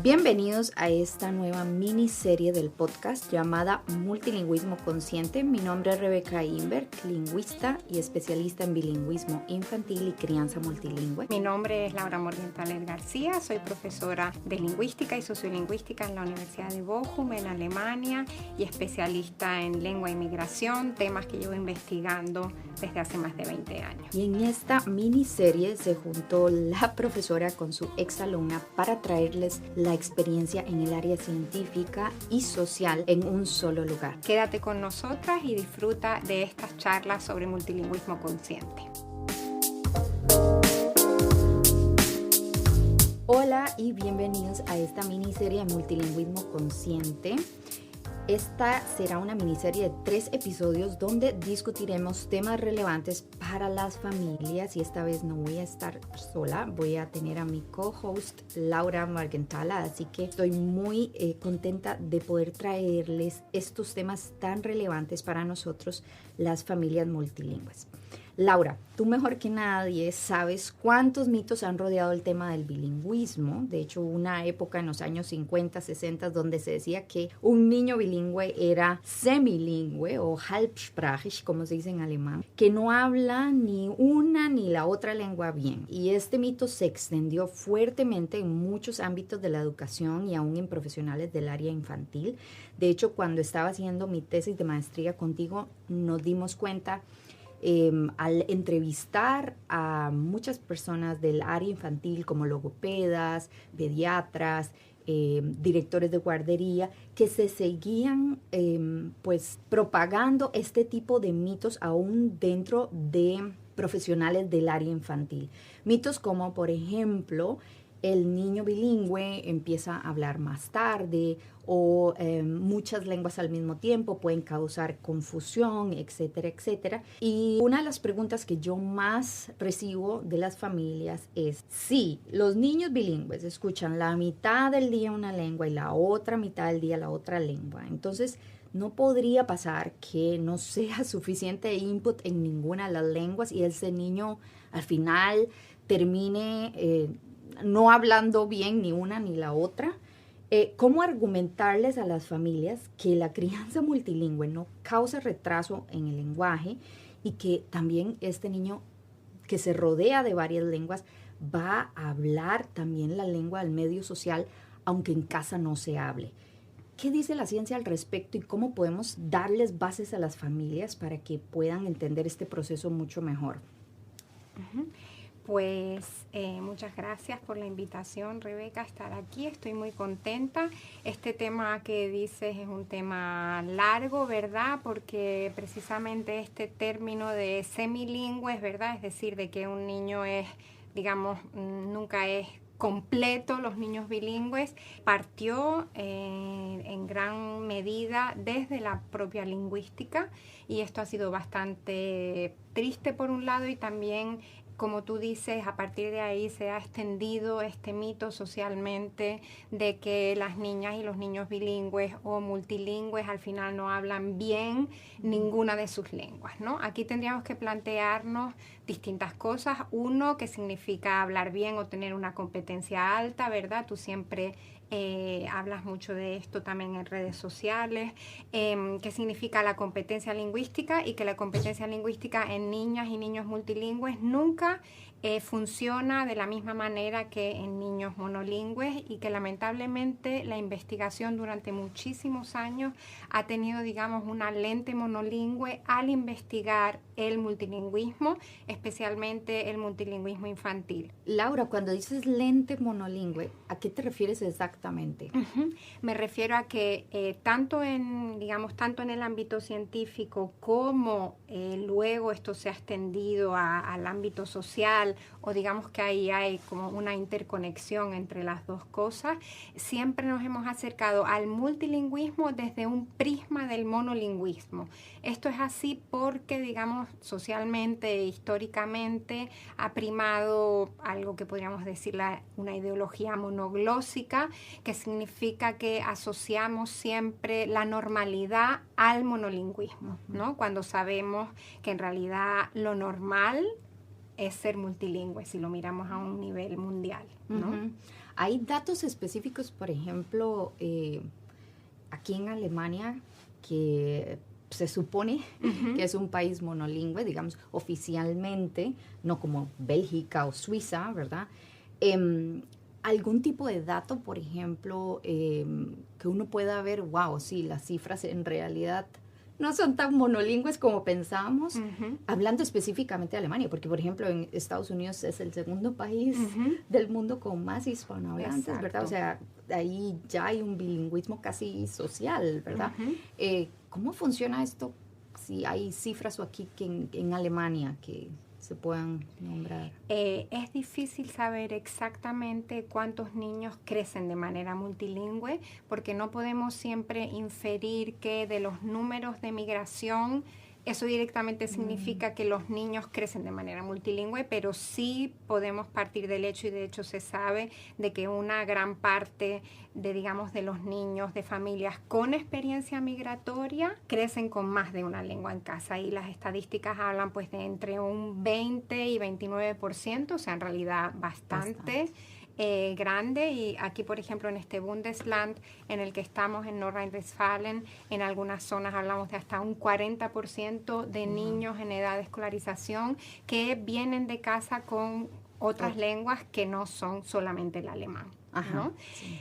Bienvenidos a esta nueva miniserie del podcast llamada Multilingüismo Consciente. Mi nombre es Rebeca Imbert, lingüista y especialista en bilingüismo infantil y crianza multilingüe. Mi nombre es Laura Morgenthaler García, soy profesora de lingüística y sociolingüística en la Universidad de Bochum en Alemania y especialista en lengua y migración, temas que llevo investigando desde hace más de 20 años. Y en esta miniserie se juntó la profesora con su exalumna para traerles la experiencia en el área científica y social en un solo lugar. Quédate con nosotras y disfruta de estas charlas sobre multilingüismo consciente. Hola y bienvenidos a esta miniserie de Multilingüismo Consciente. Esta será una miniserie de 3 episodios donde discutiremos temas relevantes para las familias y esta vez no voy a estar sola, voy a tener a mi co-host Laura Morgenthaler, así que estoy muy contenta de poder traerles estos temas tan relevantes para nosotros, las familias multilingües. Laura, tú mejor que nadie sabes cuántos mitos han rodeado el tema del bilingüismo. De hecho, hubo una época en los años 50, 60 donde se decía que un niño bilingüe era semilingüe o halbsprachig, como se dice en alemán, que no habla ni una ni la otra lengua bien. Y este mito se extendió fuertemente en muchos ámbitos de la educación y aún en profesionales del área infantil. De hecho, cuando estaba haciendo mi tesis de maestría contigo, nos dimos cuenta al entrevistar a muchas personas del área infantil como logopedas, pediatras, directores de guardería, que se seguían propagando este tipo de mitos aún dentro de profesionales del área infantil. Mitos como, por ejemplo, el niño bilingüe empieza a hablar más tarde o muchas lenguas al mismo tiempo pueden causar confusión, etcétera, etcétera. Y una de las preguntas que yo más recibo de las familias es si los niños bilingües escuchan la mitad del día una lengua y la otra mitad del día la otra lengua, entonces no podría pasar que no sea suficiente input en ninguna de las lenguas y ese niño al final termine no hablando bien ni una ni la otra. ¿Cómo argumentarles a las familias que la crianza multilingüe no causa retraso en el lenguaje y que también este niño que se rodea de varias lenguas va a hablar también la lengua del medio social, aunque en casa no se hable? ¿Qué dice la ciencia al respecto y cómo podemos darles bases a las familias para que puedan entender este proceso mucho mejor? Pues muchas gracias por la invitación, Rebeca, a estar aquí. Estoy muy contenta. Este tema que dices es un tema largo, ¿verdad? Porque precisamente este término de semilingües, ¿verdad? Es decir, de que un niño es, digamos, nunca es completo, los niños bilingües, partió en gran medida desde la propia lingüística y esto ha sido bastante triste por un lado y también, como tú dices, a partir de ahí se ha extendido este mito socialmente de que las niñas y los niños bilingües o multilingües al final no hablan bien ninguna de sus lenguas, ¿no? Aquí tendríamos que plantearnos distintas cosas. Uno, ¿qué significa hablar bien o tener una competencia alta, verdad? Tú siempre hablas mucho de esto también en redes sociales, qué significa la competencia lingüística y que la competencia lingüística en niñas y niños multilingües nunca funciona de la misma manera que en niños monolingües y que lamentablemente la investigación durante muchísimos años ha tenido, digamos, una lente monolingüe al investigar el multilingüismo, especialmente el multilingüismo infantil. Laura, cuando dices lente monolingüe, ¿a qué te refieres exactamente? Me refiero a que tanto en el ámbito científico como luego esto se ha extendido al ámbito social o digamos que ahí hay como una interconexión entre las dos cosas, siempre nos hemos acercado al multilingüismo desde un prisma del monolingüismo. Esto es así porque, digamos, socialmente, históricamente, ha primado algo que podríamos decir una ideología monoglósica, que significa que asociamos siempre la normalidad al monolingüismo, ¿no? Cuando sabemos que en realidad lo normal es ser multilingüe, si lo miramos a un nivel mundial, ¿no? Hay datos específicos, por ejemplo, aquí en Alemania, que se supone que es un país monolingüe, digamos, oficialmente, no como Bélgica o Suiza, ¿verdad? Algún tipo de dato, por ejemplo, que uno pueda ver, wow, sí, las cifras en realidad no son tan monolingües como pensábamos, hablando específicamente de Alemania, porque, por ejemplo, en Estados Unidos es el segundo país del mundo con más hispanohablantes, Exacto. ¿verdad? O sea, ahí ya hay un bilingüismo casi social, ¿verdad? ¿Cómo funciona esto si hay cifras o aquí que en Alemania que se puedan nombrar? Es difícil saber exactamente cuántos niños crecen de manera multilingüe, porque no podemos siempre inferir que de los números de migración eso directamente significa que los niños crecen de manera multilingüe, pero sí podemos partir del hecho, y de hecho se sabe, de que una gran parte de, digamos, de los niños de familias con experiencia migratoria crecen con más de una lengua en casa, y las estadísticas hablan pues de entre un 20 y 29%, o sea, en realidad bastante. Grande. Y aquí, por ejemplo, en este Bundesland en el que estamos, en Nordrhein-Westfalen, en algunas zonas hablamos de hasta un 40% de niños en edad de escolarización que vienen de casa con otras lenguas que no son solamente el alemán. ¿No? Sí.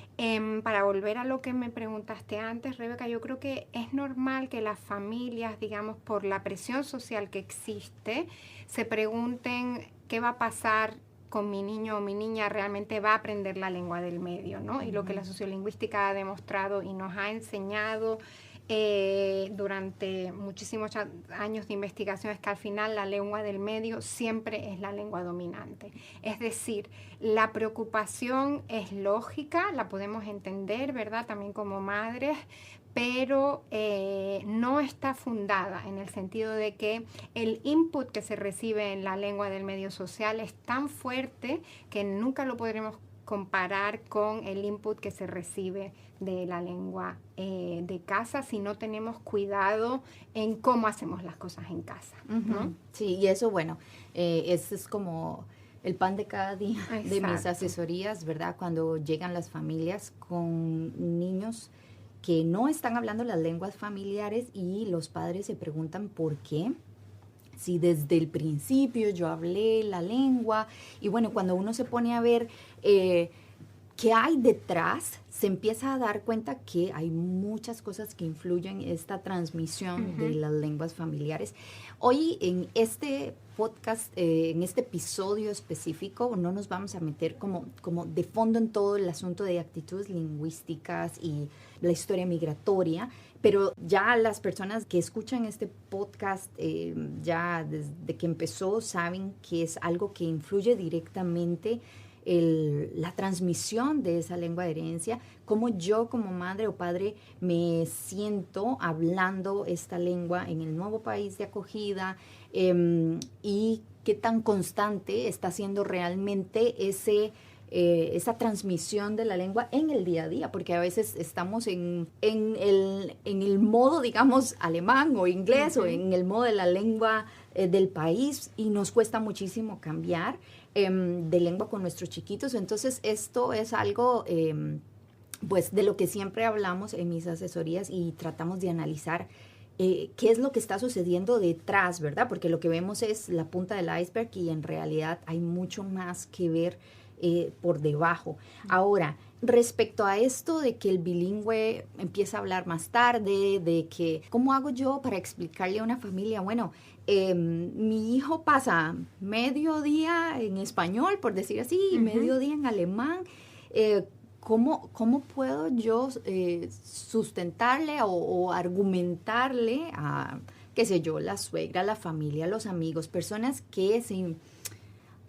Para volver a lo que me preguntaste antes, Rebeca, yo creo que es normal que las familias, digamos, por la presión social que existe, se pregunten qué va a pasar con mi niño o mi niña, realmente va a aprender la lengua del medio, ¿no? Y lo que la sociolingüística ha demostrado y nos ha enseñado durante muchísimos años de investigación es que al final la lengua del medio siempre es la lengua dominante. Es decir, la preocupación es lógica, la podemos entender, ¿verdad? También como madres, pero no está fundada en el sentido de que el input que se recibe en la lengua del medio social es tan fuerte que nunca lo podremos comparar con el input que se recibe de la lengua de casa si no tenemos cuidado en cómo hacemos las cosas en casa, ¿no? Sí, y eso, bueno, eso es como el pan de cada día. Exacto. De mis asesorías, ¿verdad? Cuando llegan las familias con niños que no están hablando las lenguas familiares y los padres se preguntan por qué. Si desde el principio yo hablé la lengua, y bueno, cuando uno se pone a ver qué hay detrás, se empieza a dar cuenta que hay muchas cosas que influyen en esta transmisión de las lenguas familiares. Hoy en este podcast, en este episodio específico, no nos vamos a meter como de fondo en todo el asunto de actitudes lingüísticas y la historia migratoria, pero ya las personas que escuchan este podcast ya desde que empezó saben que es algo que influye directamente la transmisión de esa lengua de herencia, cómo yo como madre o padre me siento hablando esta lengua en el nuevo país de acogida y qué tan constante está siendo realmente esa transmisión de la lengua en el día a día, porque a veces estamos en el modo, digamos, alemán o inglés o en el modo de la lengua del país y nos cuesta muchísimo cambiar de lengua con nuestros chiquitos. Entonces esto es algo pues de lo que siempre hablamos en mis asesorías y tratamos de analizar qué es lo que está sucediendo detrás, ¿verdad? Porque lo que vemos es la punta del iceberg y en realidad hay mucho más que ver por debajo. Ahora, respecto a esto de que el bilingüe empieza a hablar más tarde, de que, ¿cómo hago yo para explicarle a una familia? Bueno, mi hijo pasa medio día en español, por decir así, y medio día en alemán. ¿Cómo puedo yo sustentarle o argumentarle a, qué sé yo, la suegra, la familia, los amigos, personas que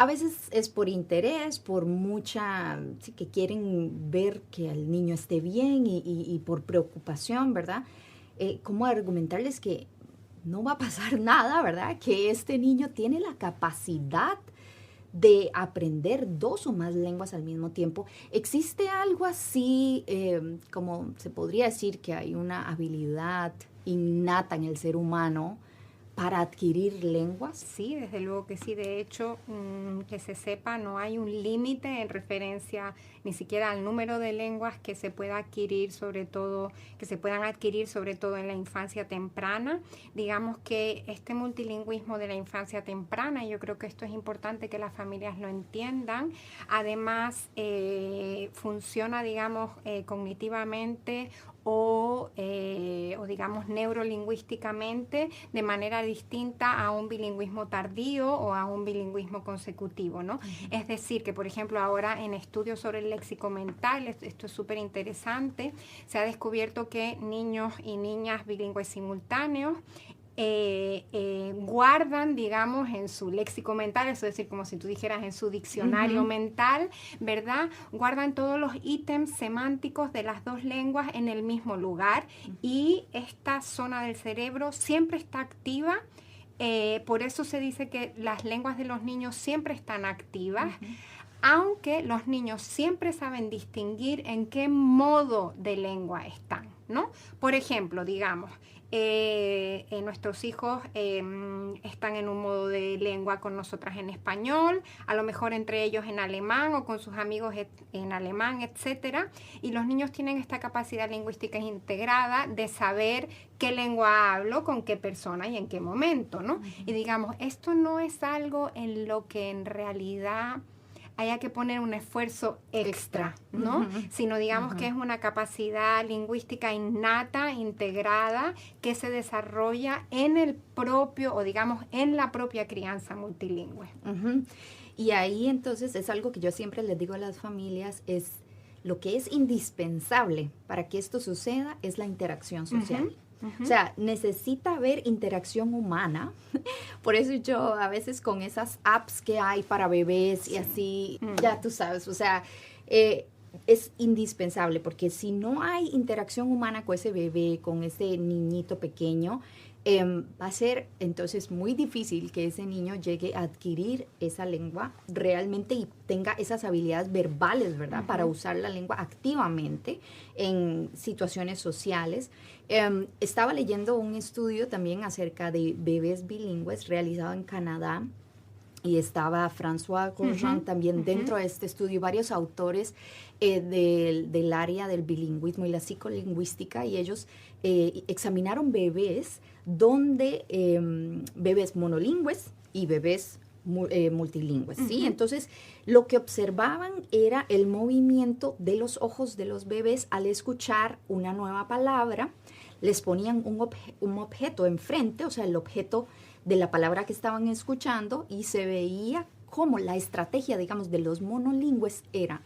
a veces es por interés, por sí, que quieren ver que el niño esté bien y por preocupación, ¿verdad? ¿Cómo argumentarles que no va a pasar nada, ¿verdad? Que este niño tiene la capacidad de aprender 2 o más lenguas al mismo tiempo. ¿Existe algo así, como se podría decir que hay una habilidad innata en el ser humano para adquirir lenguas? Sí, desde luego que sí. De hecho, que se sepa, no hay un límite en referencia ni siquiera al número de lenguas que se pueda adquirir, sobre todo, que se puedan adquirir sobre todo en la infancia temprana. Digamos que este multilingüismo de la infancia temprana, yo creo que esto es importante que las familias lo entiendan. Además, funciona, digamos, cognitivamente o digamos neurolingüísticamente de manera distinta a un bilingüismo tardío o a un bilingüismo consecutivo, ¿no? Uh-huh. Es decir, que por ejemplo ahora en estudios sobre el léxico mental, esto es súper interesante, se ha descubierto que niños y niñas bilingües simultáneos guardan, digamos, en su léxico mental, eso es decir, como si tú dijeras en su diccionario mental, ¿verdad? Guardan todos los ítems semánticos de las dos lenguas en el mismo lugar y esta zona del cerebro siempre está activa. Por eso se dice que las lenguas de los niños siempre están activas, aunque los niños siempre saben distinguir en qué modo de lengua están, ¿no? Por ejemplo, digamos, nuestros hijos están en un modo de lengua con nosotras en español, a lo mejor entre ellos en alemán o con sus amigos en alemán, etcétera, y los niños tienen esta capacidad lingüística integrada de saber qué lengua hablo, con qué persona y en qué momento, ¿no? Y digamos, esto no es algo en lo que en realidad haya que poner un esfuerzo extra, ¿no? Sino digamos que es una capacidad lingüística innata, integrada, que se desarrolla en el propio, o digamos, en la propia crianza multilingüe. Y ahí entonces es algo que yo siempre les digo a las familias, es lo que es indispensable para que esto suceda es la interacción social. O sea, necesita haber interacción humana. Por eso yo a veces con esas apps que hay para bebés y así, ya tú sabes, o sea, es indispensable porque si no hay interacción humana con ese bebé, con ese niñito pequeño, va a ser entonces muy difícil que ese niño llegue a adquirir esa lengua realmente y tenga esas habilidades verbales, ¿verdad? Para usar la lengua activamente en situaciones sociales. Estaba leyendo un estudio también acerca de bebés bilingües realizado en Canadá y estaba François Grosjean también dentro de este estudio, varios autores del área del bilingüismo y la psicolingüística, y ellos examinaron bebés donde bebés monolingües y bebés multilingües, ¿sí? Entonces, lo que observaban era el movimiento de los ojos de los bebés al escuchar una nueva palabra. Les ponían un objeto enfrente, o sea, el objeto de la palabra que estaban escuchando, y se veía cómo la estrategia, digamos, de los monolingües era,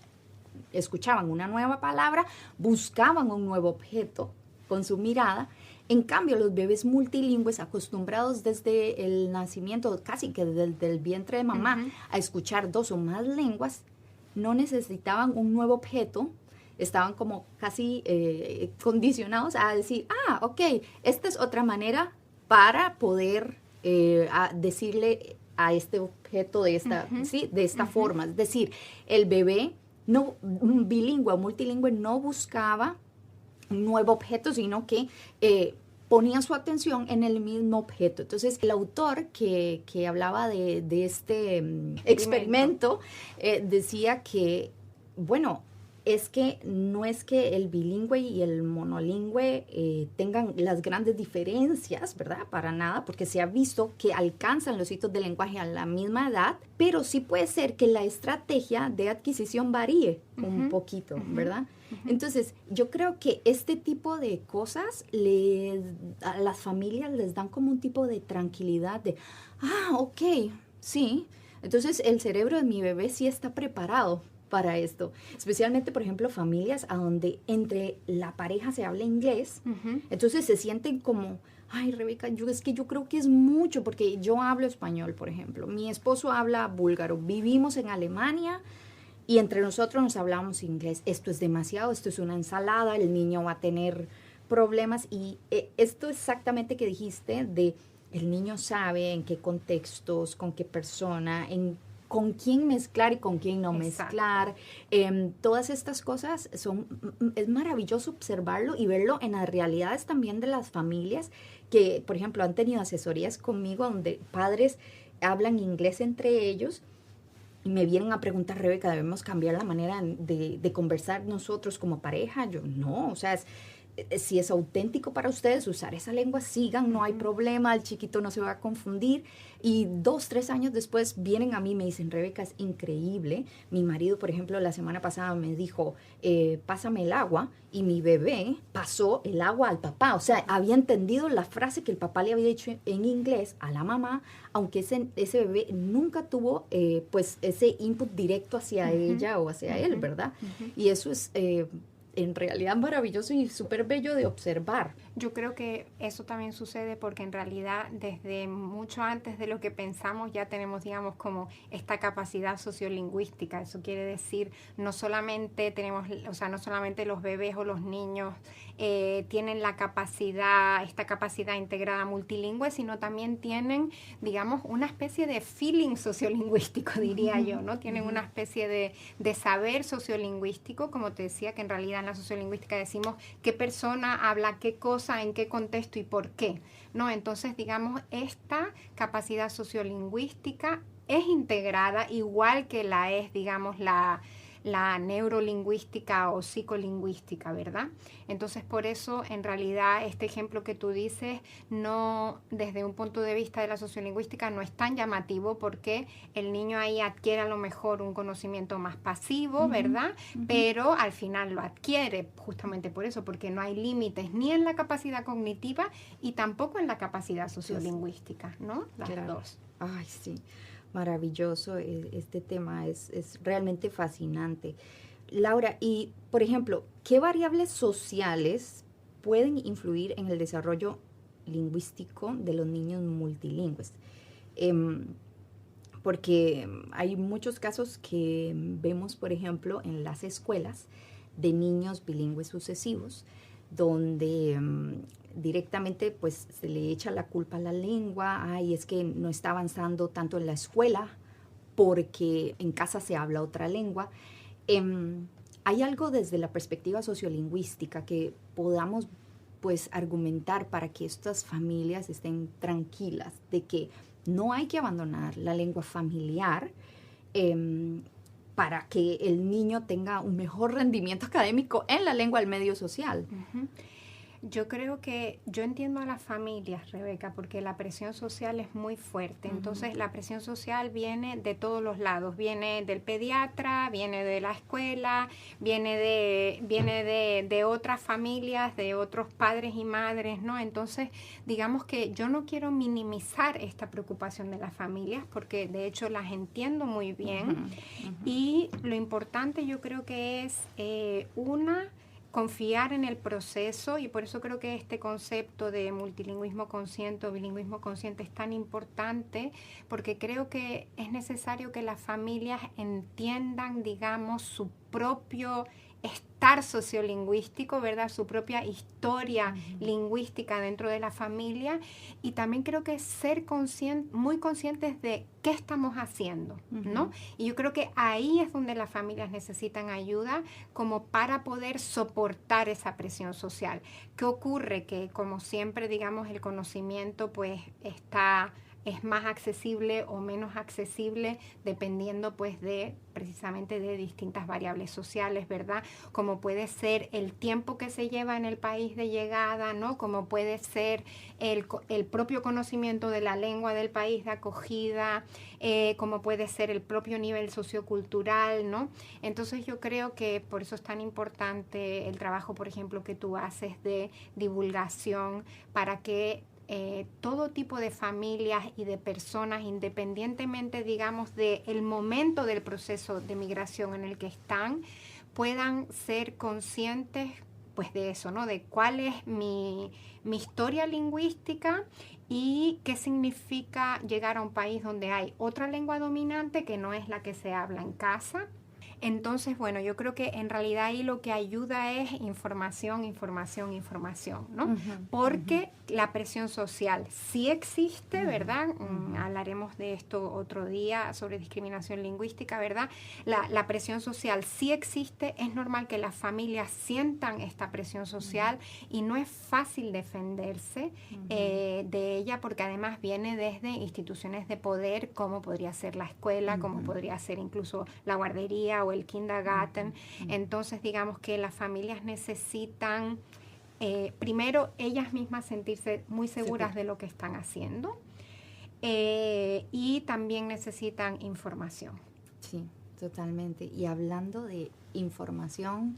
escuchaban una nueva palabra, buscaban un nuevo objeto con su mirada. En cambio, los bebés multilingües, acostumbrados desde el nacimiento, casi que desde el vientre de mamá, a escuchar dos o más lenguas, no necesitaban un nuevo objeto, estaban como casi condicionados a decir, ok, esta es otra manera para poder decirle a este objeto de esta, ¿sí? De esta forma. Es decir, el bebé, un bilingüe o multilingüe, no buscaba un nuevo objeto, sino que ponía su atención en el mismo objeto. Entonces, el autor que hablaba de este experimento decía que, bueno, es que no es que el bilingüe y el monolingüe tengan las grandes diferencias, ¿verdad? Para nada, porque se ha visto que alcanzan los hitos del lenguaje a la misma edad, pero sí puede ser que la estrategia de adquisición varíe un poquito, ¿verdad? Entonces, yo creo que este tipo de cosas a las familias les dan como un tipo de tranquilidad de, ok, sí, entonces el cerebro de mi bebé sí está preparado para esto, especialmente, por ejemplo, familias a donde entre la pareja se habla inglés, entonces se sienten como, ay, Rebeca, es que yo creo que es mucho, porque yo hablo español, por ejemplo, mi esposo habla búlgaro, vivimos en Alemania y entre nosotros nos hablamos inglés, esto es demasiado, esto es una ensalada, el niño va a tener problemas, y esto exactamente que dijiste de el niño sabe en qué contextos, con qué persona, con quién mezclar y con quién no Exacto. mezclar. Todas estas cosas es maravilloso observarlo y verlo en las realidades también de las familias que, por ejemplo, han tenido asesorías conmigo donde padres hablan inglés entre ellos y me vienen a preguntar, Rebeca, ¿debemos cambiar la manera de conversar nosotros como pareja? Yo, no, o sea, si es auténtico para ustedes usar esa lengua, sigan, no hay problema, el chiquito no se va a confundir. Y 2, 3 años después vienen a mí y me dicen, Rebeca, es increíble. Mi marido, por ejemplo, la semana pasada me dijo, pásame el agua, y mi bebé pasó el agua al papá. O sea, había entendido la frase que el papá le había dicho en inglés a la mamá, aunque ese bebé nunca tuvo pues ese input directo hacia ella o hacia él, ¿verdad? Y eso es en realidad maravilloso y súper bello de observar. Yo creo que eso también sucede porque en realidad desde mucho antes de lo que pensamos ya tenemos, digamos, como esta capacidad sociolingüística. Eso quiere decir, no solamente tenemos, o sea, no solamente los bebés o los niños tienen esta capacidad integrada multilingüe, sino también tienen, digamos, una especie de feeling sociolingüístico, diría yo, ¿no? Tienen una especie de saber sociolingüístico, como te decía, que en realidad en la sociolingüística decimos qué persona habla qué cosa, en qué contexto y por qué, ¿no? Entonces, digamos, esta capacidad sociolingüística es integrada igual que la es, digamos, la neurolingüística o psicolingüística, ¿verdad? Entonces, por eso, en realidad, este ejemplo que tú dices, no, desde un punto de vista de la sociolingüística, no es tan llamativo porque el niño ahí adquiere a lo mejor un conocimiento más pasivo, ¿verdad? Pero al final lo adquiere justamente por eso, porque no hay límites ni en la capacidad cognitiva y tampoco en la capacidad sociolingüística, ¿no? Las dos. Ay, sí. Maravilloso, este tema es realmente fascinante. Laura, y por ejemplo, ¿qué variables sociales pueden influir en el desarrollo lingüístico de los niños multilingües? Porque hay muchos casos que vemos, por ejemplo, en las escuelas de niños bilingües sucesivos, donde directamente pues se le echa la culpa a la lengua, ay, es que no está avanzando tanto en la escuela porque en casa se habla otra lengua. ¿Hay algo desde la perspectiva sociolingüística que podamos pues argumentar para que estas familias estén tranquilas de que no hay que abandonar la lengua familiar para que el niño tenga un mejor rendimiento académico en la lengua del medio social? Yo creo que yo entiendo a las familias, Rebeca, porque la presión social es muy fuerte. Entonces, la presión social viene de todos los lados. Viene del pediatra, viene de la escuela, viene de otras familias, de otros padres y madres, ¿no? Entonces, digamos que yo no quiero minimizar esta preocupación de las familias porque, de hecho, las entiendo muy bien. Y lo importante yo creo que es, confiar en el proceso, y por eso creo que este concepto de multilingüismo consciente o bilingüismo consciente es tan importante, porque creo que es necesario que las familias entiendan, digamos, su propio estar sociolingüístico, ¿verdad? Su propia historia lingüística dentro de la familia, y también creo que ser muy conscientes de qué estamos haciendo, ¿no? Y yo creo que ahí es donde las familias necesitan ayuda como para poder soportar esa presión social. ¿Qué ocurre? Que como siempre, digamos, el conocimiento pues es más accesible o menos accesible dependiendo pues precisamente de distintas variables sociales, ¿verdad? Como puede ser el tiempo que se lleva en el país de llegada, ¿no? Como puede ser el propio conocimiento de la lengua del país de acogida, como puede ser el propio nivel sociocultural, ¿no? Entonces yo creo que por eso es tan importante el trabajo, por ejemplo, que tú haces de divulgación para que todo tipo de familias y de personas, independientemente, digamos, del momento del proceso de migración en el que están, puedan ser conscientes, pues, de eso, ¿no? De cuál es mi historia lingüística y qué significa llegar a un país donde hay otra lengua dominante que no es la que se habla en casa. Entonces, bueno, yo creo que en realidad ahí lo que ayuda es información, ¿no? Porque la presión social sí existe, ¿verdad? Hablaremos de esto otro día sobre discriminación lingüística, ¿verdad? La presión social sí existe, es normal que las familias sientan esta presión social y no es fácil defenderse de ella porque además viene desde instituciones de poder como podría ser la escuela, como podría ser incluso la guardería o el kindergarten. Entonces, digamos que las familias necesitan, primero, ellas mismas sentirse muy seguras de lo que están haciendo y también necesitan información. Sí, totalmente. Y hablando de información,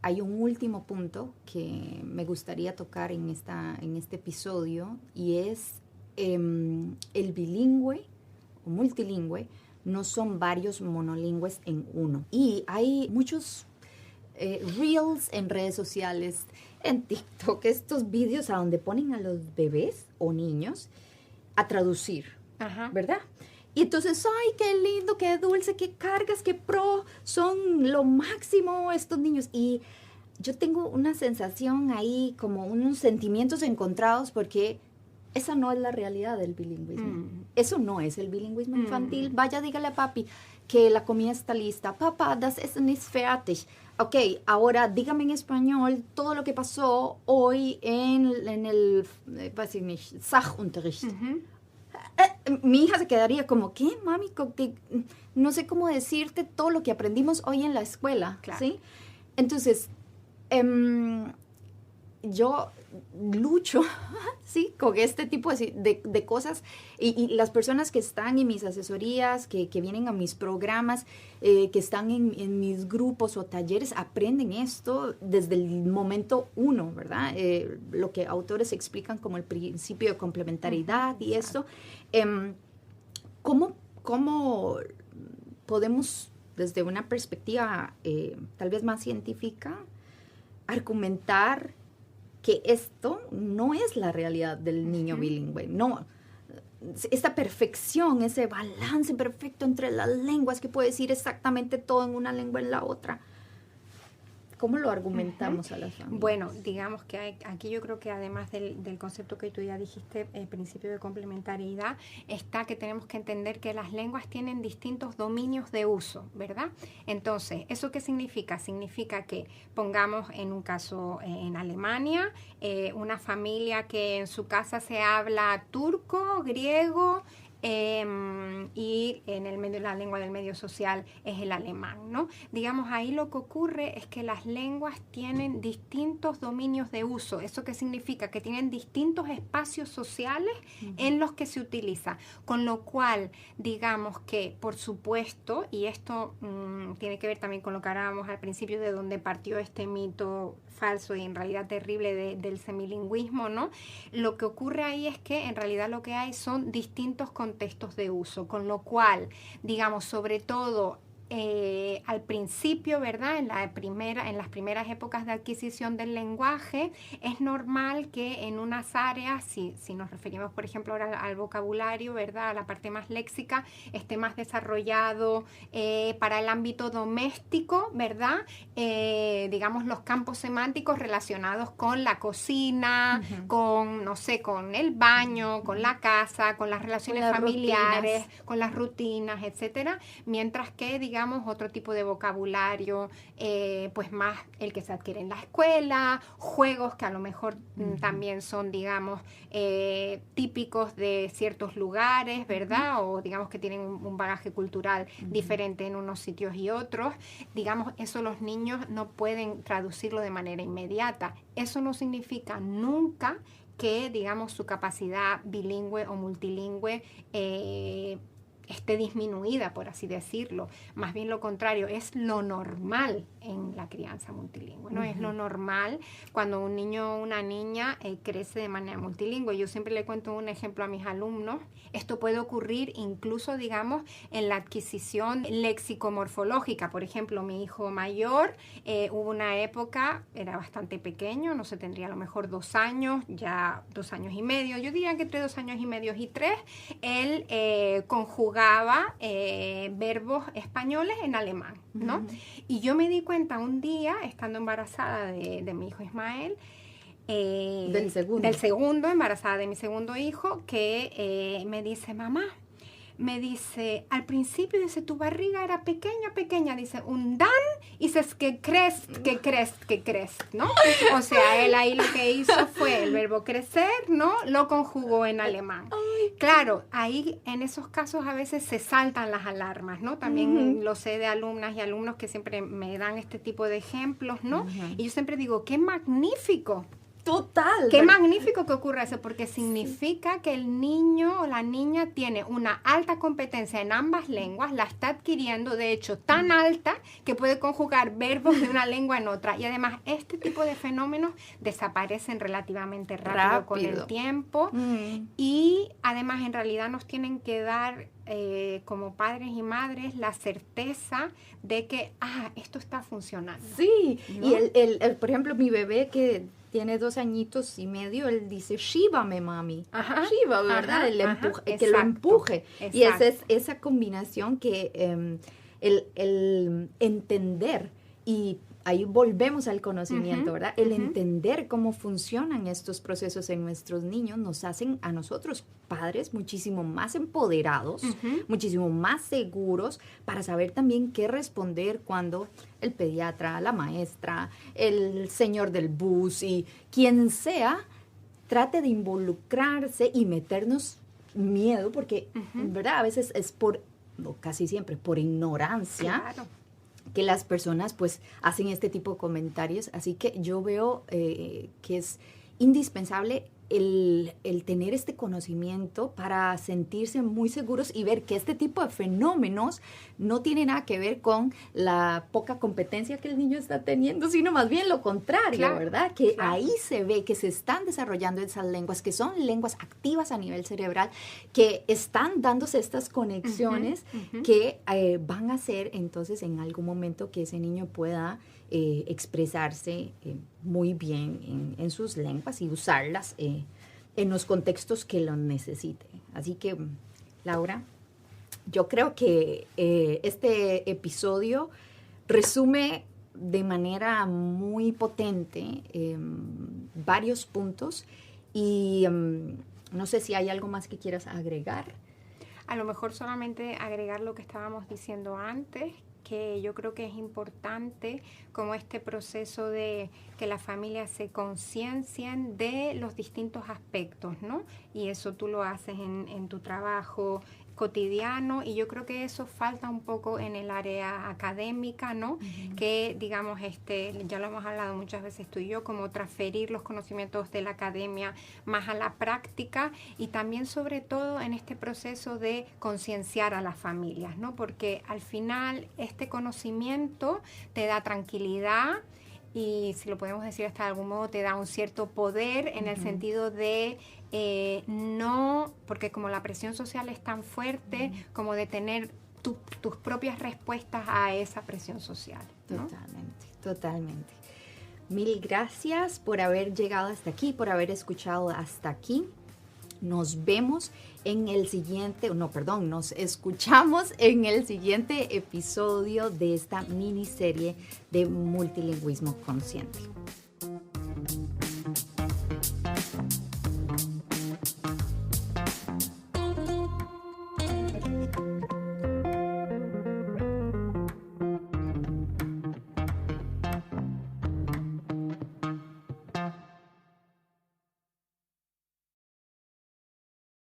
hay un último punto que me gustaría tocar en este episodio y es el bilingüe o multilingüe no son varios monolingües en uno. Y hay muchos reels en redes sociales, en TikTok, estos vídeos a donde ponen a los bebés o niños a traducir, ¿verdad? Y entonces, ¡ay, qué lindo, qué dulce, qué cargas, qué pro! Son lo máximo estos niños. Y yo tengo una sensación ahí, como unos sentimientos encontrados, porque esa no es la realidad del bilingüismo. Eso no es el bilingüismo infantil. Vaya, dígale a papi que la comida está lista. Papá, das Essen ist fertig. Ok, ahora dígame en español todo lo que pasó hoy en el weiß ich nicht, Sachunterricht. Mi hija se quedaría como, ¿qué, mami? No sé cómo decirte todo lo que aprendimos hoy en la escuela. Claro. ¿Sí? Entonces, yo lucho, ¿sí? Con este tipo de cosas y las personas que están en mis asesorías, que vienen a mis programas, que están en mis grupos o talleres, aprenden esto desde el momento uno, ¿verdad? Lo que autores explican como el principio de complementariedad y esto. ¿Cómo podemos, desde una perspectiva tal vez más científica, argumentar que esto no es la realidad del niño bilingüe? No, esta perfección, ese balance perfecto entre las lenguas que puede decir exactamente todo en una lengua en la otra. ¿Cómo lo argumentamos a las familias? Bueno, digamos que aquí yo creo que además del concepto que tú ya dijiste, el principio de complementariedad, está que tenemos que entender que las lenguas tienen distintos dominios de uso, ¿verdad? Entonces, ¿eso qué significa? Significa que, pongamos en un caso en Alemania, una familia que en su casa se habla turco, griego, y en el medio, la lengua del medio social es el alemán, ¿no? Digamos, ahí lo que ocurre es que las lenguas tienen distintos dominios de uso. ¿Eso qué significa? Que tienen distintos espacios sociales en los que se utiliza, con lo cual, digamos que, por supuesto, y esto tiene que ver también con lo que hablábamos al principio de donde partió este mito falso y en realidad terrible del semilingüismo, ¿no? Lo que ocurre ahí es que en realidad lo que hay son distintos contextos de uso, con lo cual, digamos, sobre todo al principio, ¿verdad? En las primeras épocas de adquisición del lenguaje, es normal que en unas áreas, si nos referimos, por ejemplo, ahora al vocabulario, ¿verdad? A la parte más léxica, esté más desarrollado para el ámbito doméstico, ¿verdad? Digamos, los campos semánticos relacionados con la cocina, con, no sé, con el baño, con la casa, con las relaciones familiares, con las rutinas, etcétera, mientras que, digamos, otro tipo de vocabulario, pues más el que se adquiere en la escuela, juegos que a lo mejor también son, digamos, típicos de ciertos lugares, ¿verdad? O digamos que tienen un bagaje cultural diferente en unos sitios y otros. Digamos, eso los niños no pueden traducirlo de manera inmediata. Eso no significa nunca que, digamos, su capacidad bilingüe o multilingüe esté disminuida, por así decirlo. Más bien lo contrario, es lo normal en la crianza multilingüe, ¿no? Es lo normal cuando un niño o una niña crece de manera multilingüe. Yo siempre le cuento un ejemplo a mis alumnos. Esto puede ocurrir incluso, digamos, en la adquisición léxico-morfológica. Por ejemplo, mi hijo mayor, hubo una época, era bastante pequeño, no sé, tendría a lo mejor 2 años, ya 2 años y medio, yo diría que entre 2 años y medio y 3, él conjugaba conjugaba verbos españoles en alemán, ¿no? Uh-huh. Y yo me di cuenta un día, estando embarazada de mi hijo Ismael, del segundo, embarazada de mi segundo hijo, que me dice, mamá, me dice, al principio, dice, tu barriga era pequeña, dice, un dan, y dices que crees, ¿no? O sea, él ahí lo que hizo fue el verbo crecer, ¿no? Lo conjugó en alemán. Claro, ahí en esos casos a veces se saltan las alarmas, ¿no? También lo sé de alumnas y alumnos que siempre me dan este tipo de ejemplos, ¿no? Y yo siempre digo, ¡qué magnífico! Total. Qué magnífico que ocurra eso, porque significa que el niño o la niña tiene una alta competencia en ambas lenguas, la está adquiriendo, de hecho, tan alta que puede conjugar verbos de una lengua en otra. Y además, este tipo de fenómenos desaparecen relativamente rápido. Con el tiempo. Y además, en realidad, nos tienen que dar, como padres y madres, la certeza de que, esto está funcionando. Sí, ¿no? Y por ejemplo, mi bebé que tiene 2 añitos y medio, él dice, shívame, mami. Ajá, Shiva, ¿verdad? Que lo empuje. Exacto. Y esa combinación que el entender, y ahí volvemos al conocimiento, ¿verdad? El entender cómo funcionan estos procesos en nuestros niños nos hacen a nosotros, padres, muchísimo más empoderados, muchísimo más seguros para saber también qué responder cuando el pediatra, la maestra, el señor del bus y quien sea trate de involucrarse y meternos miedo, porque, ¿verdad? A veces es casi siempre, por ignorancia. Claro. Que las personas pues hacen este tipo de comentarios, así que yo veo que es indispensable el tener este conocimiento para sentirse muy seguros y ver que este tipo de fenómenos no tiene nada que ver con la poca competencia que el niño está teniendo, sino más bien lo contrario, claro, ¿verdad? Que claro, ahí se ve que se están desarrollando esas lenguas, que son lenguas activas a nivel cerebral, que están dándose estas conexiones que van a hacer entonces en algún momento que ese niño pueda expresarse muy bien en sus lenguas y usarlas en los contextos que lo necesiten. Así que, Laura, yo creo que este episodio resume de manera muy potente varios puntos y no sé si hay algo más que quieras agregar. A lo mejor solamente agregar lo que estábamos diciendo antes, que yo creo que es importante como este proceso de que las familias se conciencien de los distintos aspectos, ¿no? Y eso tú lo haces en tu trabajo cotidiano, y yo creo que eso falta un poco en el área académica, ¿no? Que digamos, ya lo hemos hablado muchas veces tú y yo, como transferir los conocimientos de la academia más a la práctica, y también sobre todo en este proceso de concienciar a las familias, ¿no? Porque al final este conocimiento te da tranquilidad y, si lo podemos decir hasta de algún modo, te da un cierto poder en el sentido de no, porque como la presión social es tan fuerte, como de tener tus propias respuestas a esa presión social, ¿no? Totalmente. Mil gracias por haber llegado hasta aquí, por haber escuchado hasta aquí. Nos vemos en el siguiente, nos escuchamos en el siguiente episodio de esta miniserie de Multilingüismo Consciente.